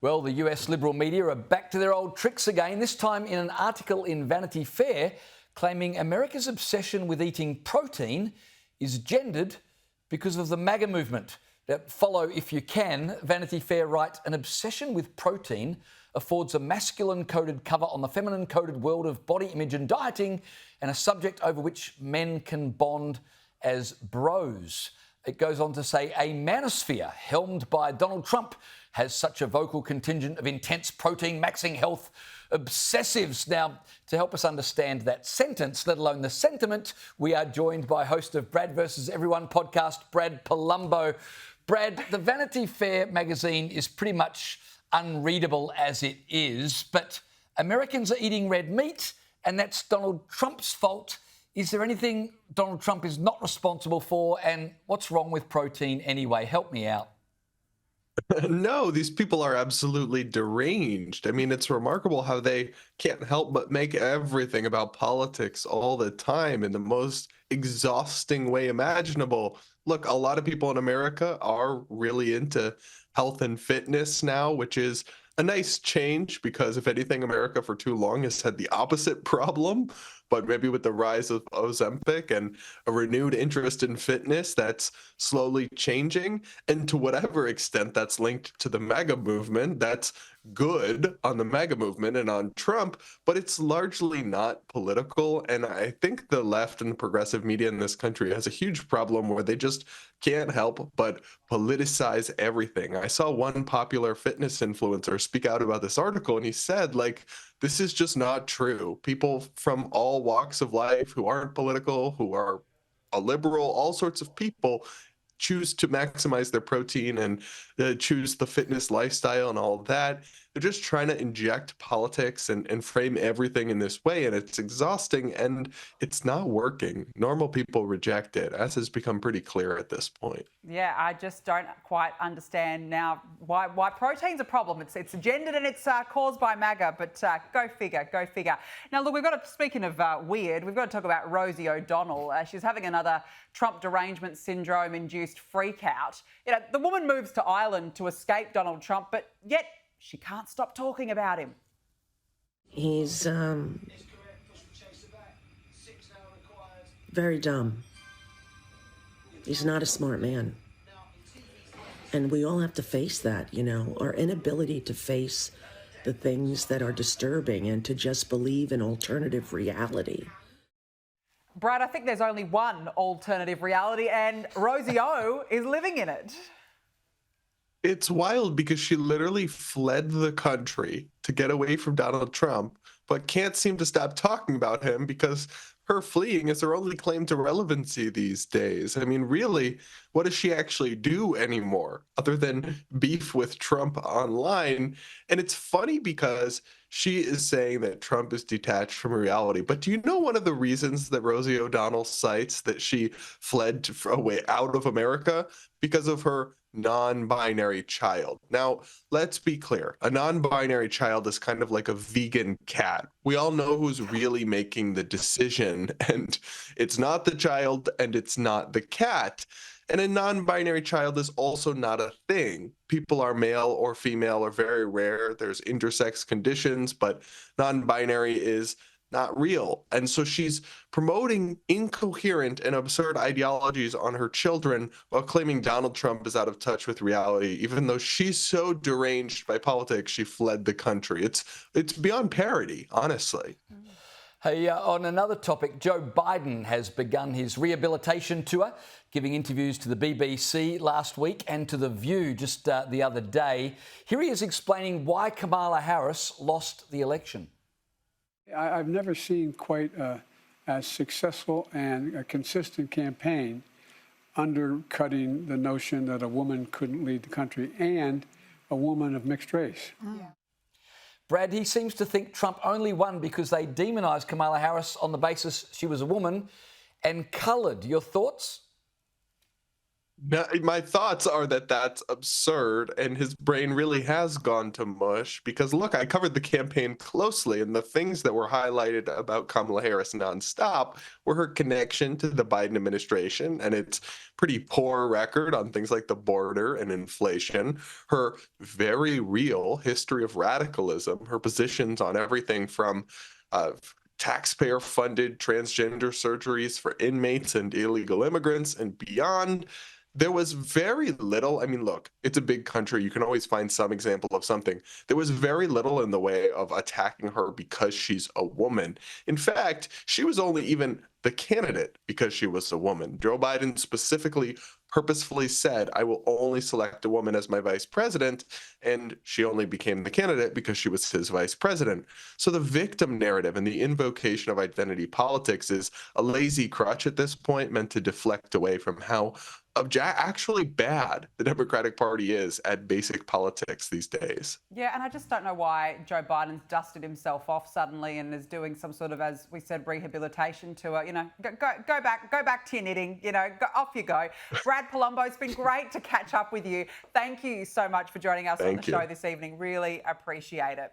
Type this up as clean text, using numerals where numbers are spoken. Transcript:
Well, the US liberal media are back to their old tricks again, this time in an article in Vanity Fair claiming America's obsession with eating protein is gendered because of the MAGA movement. Follow if you can. Vanity Fair write, an obsession with protein affords a masculine-coded cover on the feminine-coded world of body image and dieting, and a subject over which men can bond as bros. It goes on to say a manosphere helmed by Donald Trump has such a vocal contingent of intense protein-maxing health obsessives. Now, to help us understand that sentence, let alone the sentiment, we are joined by host of Brad vs. Everyone podcast, Brad Polumbo. Brad, the Vanity Fair magazine is pretty much unreadable as it is, but Americans are eating red meat, and that's Donald Trump's fault. Is there anything Donald Trump is not responsible for, and what's wrong with protein anyway? Help me out. No, these people are absolutely deranged. I mean, it's remarkable how they can't help but make everything about politics all the time in the most exhausting way imaginable. Look, a lot of people in America are really into health and fitness now, which is a nice change because, if anything, America for too long has had the opposite problem. But maybe with the rise of Ozempic and a renewed interest in fitness, that's slowly changing. And to whatever extent that's linked to the MAGA movement, that's good on the MAGA movement and on Trump, but it's largely not political. And I think the left and progressive media in this country has a huge problem where they just can't help but politicize everything. I saw one popular fitness influencer speak out about this article, and he said, like, this is just not true. People from all walks of life who aren't political, who are a liberal, all sorts of people choose to maximize their protein and choose the fitness lifestyle and all that. They're just trying to inject politics and frame everything in this way, and it's exhausting and it's not working. Normal people reject it, as has become pretty clear at this point. Yeah, I just don't quite understand now why protein's a problem. It's gendered and it's caused by MAGA, but go figure, go figure. Now, look, speaking of weird, we've got to talk about Rosie O'Donnell. She's having another Trump derangement syndrome-induced freak out. You know, the woman moves to Ireland to escape Donald Trump, but yet she can't stop talking about him. He's very dumb. He's not a smart man. And we all have to face that, you know, our inability to face the things that are disturbing and to just believe in alternative reality. Brad, I think there's only one alternative reality, and Rosie O is living in it. It's wild because she literally fled the country to get away from Donald Trump, but can't seem to stop talking about him because her fleeing is her only claim to relevancy these days. I mean, really, what does she actually do anymore other than beef with Trump online? And it's funny because she is saying that Trump is detached from reality. But do you know one of the reasons that Rosie O'Donnell cites that she fled away out of America? Because of her non-binary child. Now, let's be clear. A non-binary child is kind of like a vegan cat. We all know who's really making the decision, and it's not the child and it's not the cat. And a non-binary child is also not a thing. People are male or female or very rare. There's intersex conditions, but non-binary is not real. And so she's promoting incoherent and absurd ideologies on her children while claiming Donald Trump is out of touch with reality, even though she's so deranged by politics, she fled the country. It's beyond parody, honestly. Hey, on another topic, Joe Biden has begun his rehabilitation tour, giving interviews to the BBC last week and to The View just the other day. Here he is explaining why Kamala Harris lost the election. I've never seen quite as successful and a consistent campaign undercutting the notion that a woman couldn't lead the country, and a woman of mixed race. Yeah. Brad, he seems to think Trump only won because they demonised Kamala Harris on the basis she was a woman and coloured. Your thoughts? No, my thoughts are that that's absurd, and his brain really has gone to mush. Because look, I covered the campaign closely, and the things that were highlighted about Kamala Harris nonstop were her connection to the Biden administration and its pretty poor record on things like the border and inflation, her very real history of radicalism, her positions on everything from taxpayer funded transgender surgeries for inmates and illegal immigrants and beyond. There was very little. I mean, look, it's a big country. You can always find some example of something. There was very little in the way of attacking her because she's a woman. In fact, she was only even the candidate because she was a woman. Joe Biden specifically purposefully said, I will only select a woman as my vice president. And she only became the candidate because she was his vice president. So the victim narrative and the invocation of identity politics is a lazy crutch at this point, meant to deflect away from how actually bad the Democratic Party is at basic politics these days. Yeah, and I just don't know why Joe Biden's dusted himself off suddenly and is doing some sort of, as we said, rehabilitation tour. You know, go back to your knitting. You know, off you go. Brad Polumbo, it's been great to catch up with you. Thank you so much for joining us on the show this evening. Really appreciate it.